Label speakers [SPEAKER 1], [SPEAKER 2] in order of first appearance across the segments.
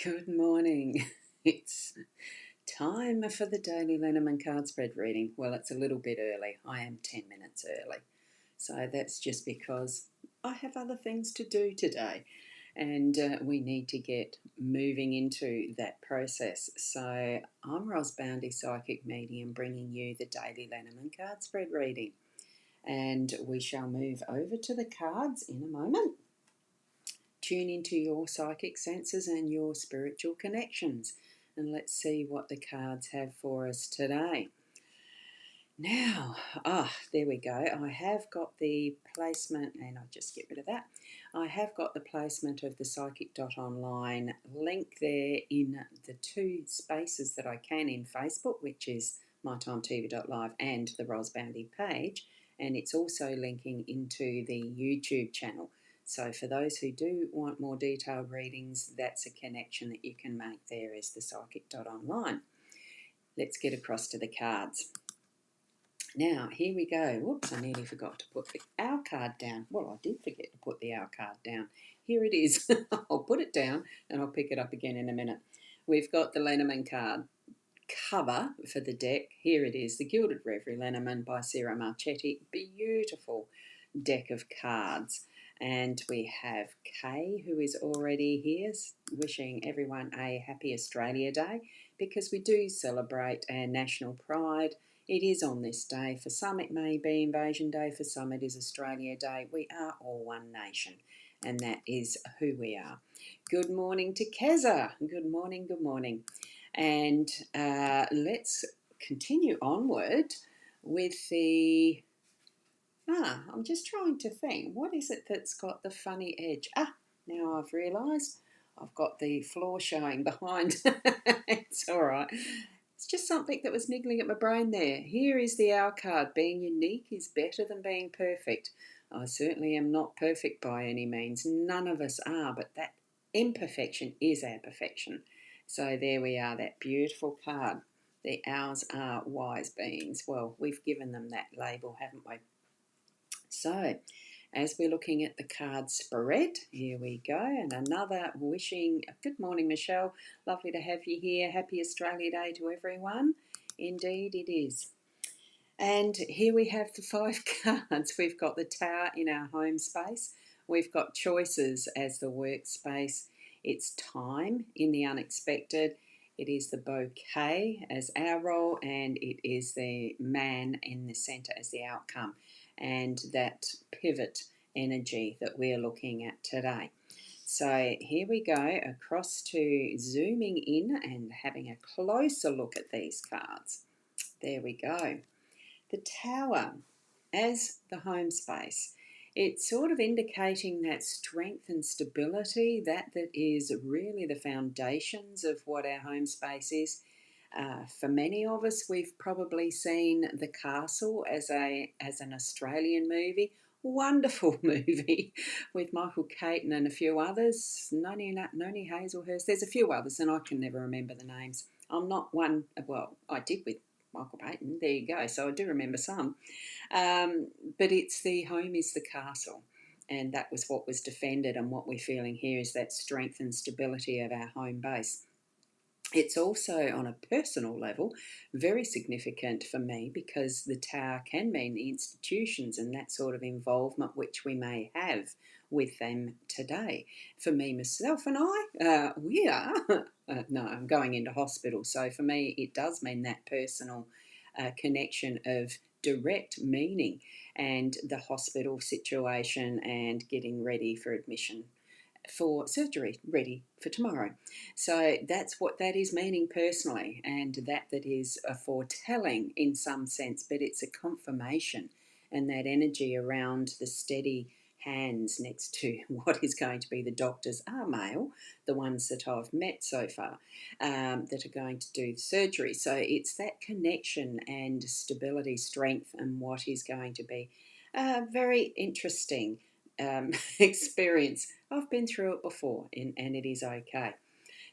[SPEAKER 1] Good morning. It's time for the daily Lenormand card spread reading. Well, it's a little bit early. I am 10 minutes early. So that's just because I have other things to do today and we need to get moving into that process. So I'm Ros Boundy, Psychic Medium, bringing you the daily Lenormand card spread reading. And we shall move over to the cards in a moment. Tune into your psychic senses and your spiritual connections. And let's see what the cards have for us today. Now, there we go. I have got the placement, and I'll just get rid of that. I have got the placement of the psychic.online link there in the two spaces that I can in Facebook, which is mytimetv.live and the Ros Boundy page. And it's also linking into the YouTube channel. So for those who do want more detailed readings, that's a connection that you can make there as the psychic.online. Let's get across to the cards. Now, here we go. Whoops, I nearly forgot to put the Owl card down. Well, I did forget to put the Owl card down. Here it is. I'll put it down and I'll pick it up again in a minute. We've got the Lenormand card cover for the deck. Here it is, the Gilded Reverie Lenormand by Sarah Marchetti. Beautiful deck of cards. And we have Kay, who is already here, wishing everyone a happy Australia Day, because we do celebrate our national pride. It is on this day. For some it may be Invasion Day, for some it is Australia Day. We are all one nation, and that is who we are. Good morning to Keza. Good morning, good morning. And let's continue onward with the... I'm just trying to think. What is it that's got the funny edge? Now I've realised I've got the floor showing behind. It's all right. It's just something that was niggling at my brain there. Here is the Owl card. Being unique is better than being perfect. I certainly am not perfect by any means. None of us are, but that imperfection is our perfection. So there we are, that beautiful card. The owls are wise beings. Well, we've given them that label, haven't we? So, as we're looking at the card spread, here we go. And another wishing, good morning, Michelle. Lovely to have you here. Happy Australia Day to everyone. Indeed it is. And here we have the 5 cards. We've got the Tower in our home space. We've got choices as the workspace. It's time in the unexpected. It is the bouquet as our role, and it is the man in the centre as the outcome, and that pivot energy that we're looking at today. So here we go, across to zooming in and having a closer look at these cards. There we go. The Tower as the home space. It's sort of indicating that strength and stability, that is really the foundations of what our home space is. For many of us, we've probably seen The Castle as an Australian movie. Wonderful movie with Michael Caton and a few others. Noni Hazelhurst. There's a few others, and I can never remember the names. I'm not one. Well, I did with Michael Caton. There you go. So I do remember some. But it's the home is the castle. And that was what was defended, and what we're feeling here is that strength and stability of our home base. It's also, on a personal level, very significant for me, because the Tower can mean the institutions and that sort of involvement which we may have with them today. For me, myself and I, we are, no, I'm going into hospital. So for me, it does mean that personal connection of direct meaning, and the hospital situation and getting ready for admission for surgery, ready for tomorrow. So that's what that is meaning personally, and that is a foretelling in some sense, but it's a confirmation, and that energy around the steady hands next to what is going to be the doctors are male, the ones that I've met so far, that are going to do the surgery. So it's that connection and stability, strength, and what is going to be a very interesting experience. I've been through it before, and it is okay.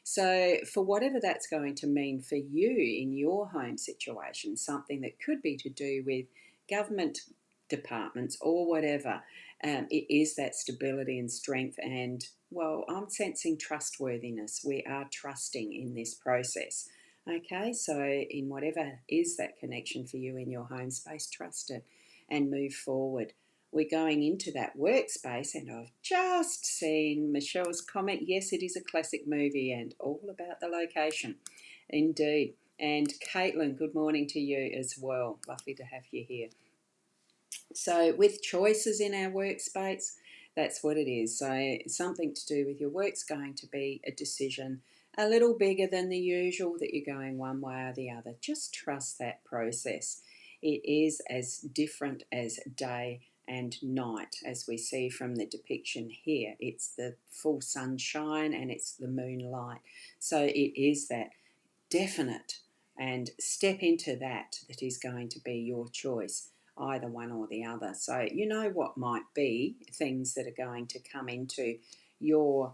[SPEAKER 1] So for whatever that's going to mean for you in your home situation, something that could be to do with government departments or whatever, It is that stability and strength, and well, I'm sensing trustworthiness. We are trusting in this process. Okay, so in whatever is that connection for you in your home space, trust it and move forward. We're going into that workspace, and I've just seen Michelle's comment. Yes, it is a classic movie and all about the location. Indeed. And Caitlin, good morning to you as well. Lovely to have you here. So, with choices in our workspace, that's what it is. So, something to do with your work's going to be a decision a little bigger than the usual that you're going one way or the other. Just trust that process. It is as different as day and night, as we see from the depiction here. It's the full sunshine and it's the moonlight. So, it is that definite, and step into that is going to be your choice, either one or the other. So you know what might be things that are going to come into your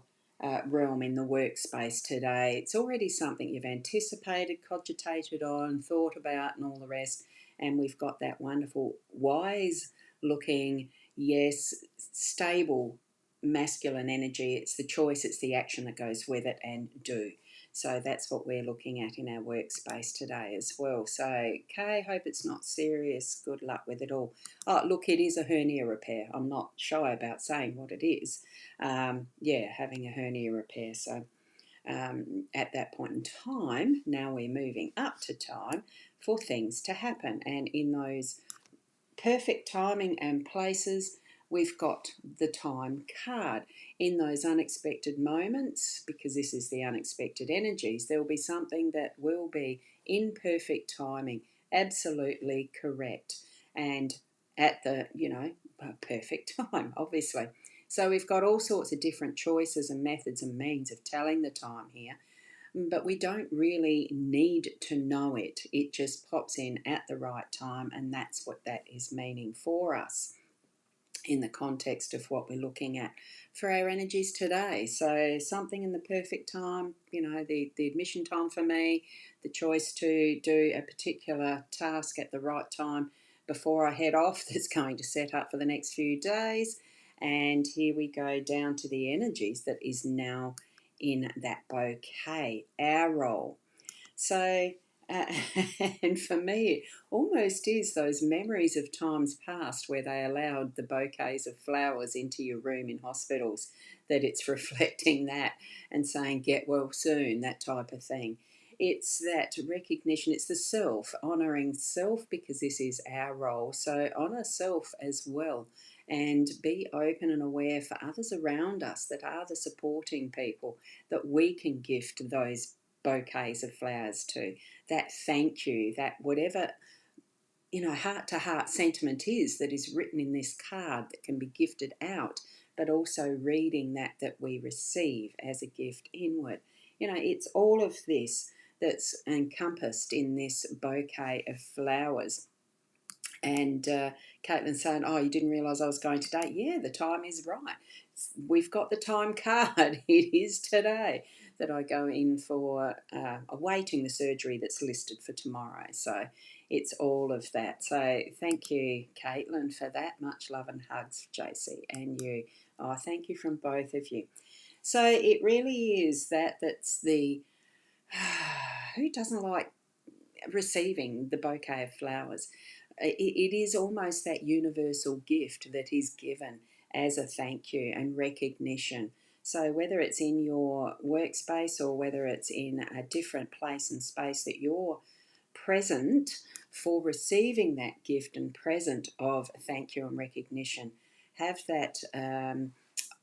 [SPEAKER 1] realm in the workspace today. It's already something you've anticipated, cogitated on, thought about, and all the rest. And we've got that wonderful, wise looking, yes, stable masculine energy. It's the choice, it's the action that goes with it, and do. So that's what we're looking at in our workspace today as well. So, Kay, hope it's not serious. Good luck with it all. Oh, look, it is a hernia repair. I'm not shy about saying what it is. Yeah, having a hernia repair. So, at that point in time, now we're moving up to time for things to happen. And in those perfect timing and places, we've got the time card. In those unexpected moments, because this is the unexpected energies, there will be something that will be in perfect timing, absolutely correct, and at the, perfect time, obviously. So we've got all sorts of different choices and methods and means of telling the time here, but we don't really need to know it. It just pops in at the right time, and that's what that is meaning for us in the context of what we're looking at for our energies today. So something in the perfect time, the admission time for me, the choice to do a particular task at the right time before I head off that's going to set up for the next few days. And here we go down to the energies that is now in that bouquet, our role. So, uh, and for me, it almost is those memories of times past where they allowed the bouquets of flowers into your room in hospitals, that it's reflecting that and saying, get well soon, that type of thing. It's that recognition, it's the self, honouring self, because this is our role. So, honour self as well, and be open and aware for others around us that are the supporting people that we can gift those bouquets of flowers to. That thank you, that whatever heart to heart sentiment is that is written in this card that can be gifted out, but also reading that we receive as a gift inward. It's all of this that's encompassed in this bouquet of flowers. And Caitlin's saying, oh, you didn't realise I was going today. Yeah, the time is right. We've got the time card. It is today that I go in for awaiting the surgery that's listed for tomorrow. So it's all of that. So thank you, Caitlin, for that. Much love and hugs, JC, and you. Oh, thank you from both of you. So it really is that's the who doesn't like receiving the bouquet of flowers? It is almost that universal gift that is given as a thank you and recognition. So whether it's in your workspace or whether it's in a different place and space that you're present for receiving that gift and present of thank you and recognition, have that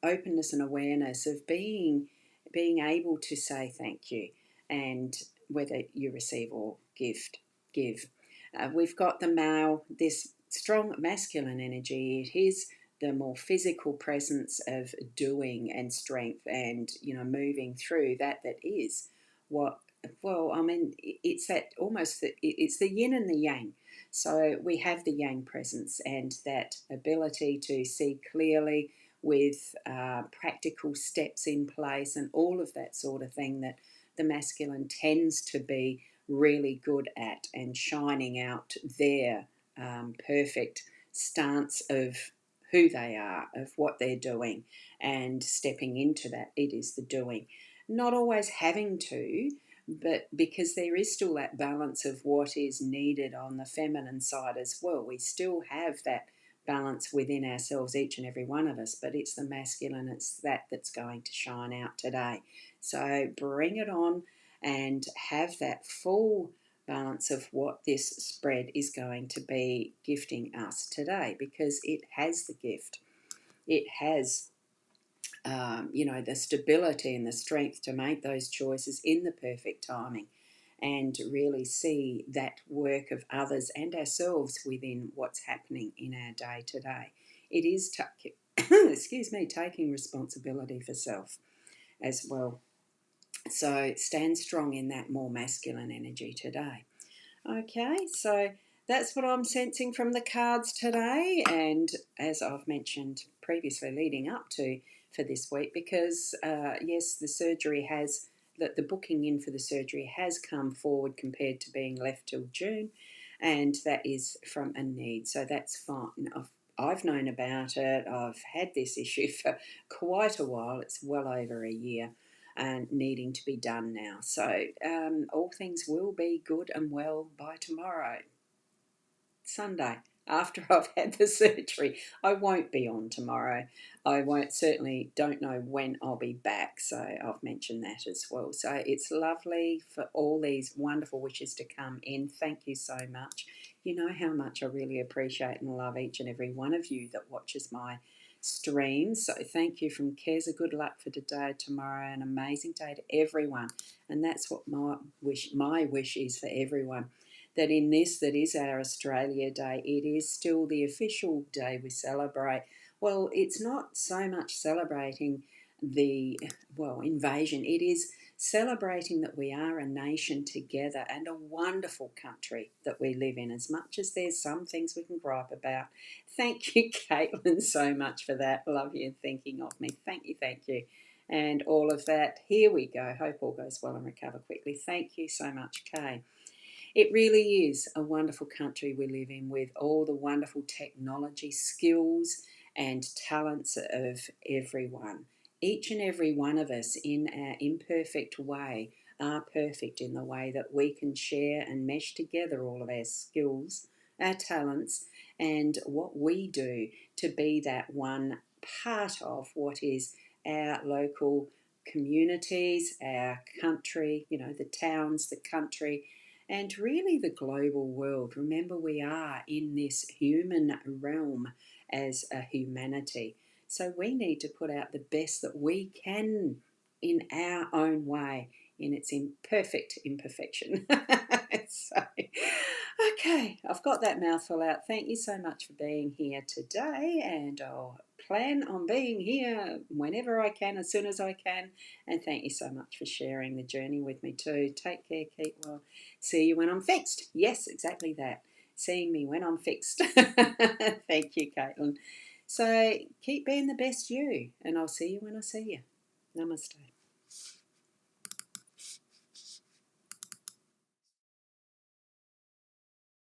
[SPEAKER 1] openness and awareness of being able to say thank you, and whether you receive or give. We've got the male, this strong masculine energy. It is the more physical presence of doing and strength and moving through that is what. Well, I mean, it's that almost it's the yin and the yang. So we have the yang presence and that ability to see clearly with practical steps in place and all of that sort of thing that the masculine tends to be really good at, and shining out their perfect stance of who they are, of what they're doing, and stepping into that. It is the doing. Not always having to, but because there is still that balance of what is needed on the feminine side as well. We still have that balance within ourselves, each and every one of us, but it's the masculine, it's that's going to shine out today. So bring it on and have that full balance of what this spread is going to be gifting us today, because it has the gift. It has the stability and the strength to make those choices in the perfect timing, and really see that work of others and ourselves within what's happening in our day to day. It is taking responsibility for self as well. So stand strong in that more masculine energy today. Okay, so that's what I'm sensing from the cards today, and as I've mentioned previously, leading up to for this week, because yes, the booking in for the surgery has come forward compared to being left till June, and that is from a need, so that's fine. I've known about it. I've had this issue for quite a while. It's well over a year and needing to be done now. So all things will be good and well by tomorrow, Sunday, after I've had the surgery. I won't be on tomorrow. I don't know when I'll be back, so I've mentioned that as well. So it's lovely for all these wonderful wishes to come in. Thank you so much. You know how much I really appreciate and love each and every one of you that watches my streams. So thank you from Keza. Good luck for today, tomorrow, an amazing day to everyone. And that's what my wish is for everyone, that in this, that is our Australia Day, it is still the official day we celebrate. Well, it's not so much celebrating the invasion. It is celebrating that we are a nation together and a wonderful country that we live in, as much as there's some things we can gripe about. Thank you, Caitlin, so much for that. Love you and thinking of me. Thank you. And all of that. Here we go. Hope all goes well and recover quickly. Thank you so much, Kay. It really is a wonderful country we live in, with all the wonderful technology, skills and talents of everyone. Each and every one of us, in our imperfect way, are perfect in the way that we can share and mesh together all of our skills, our talents, and what we do to be that one part of what is our local communities, our country, the towns, the country, and really the global world. Remember, we are in this human realm as a humanity. So we need to put out the best that we can in our own way, in its imperfect imperfection. So, okay, I've got that mouthful out. Thank you so much for being here today, and I'll plan on being here whenever I can, as soon as I can. And thank you so much for sharing the journey with me too. Take care, keep well. See you when I'm fixed. Yes, exactly that. Seeing me when I'm fixed. Thank you, Caitlin. So keep being the best you, and I'll see you when I see you. Namaste.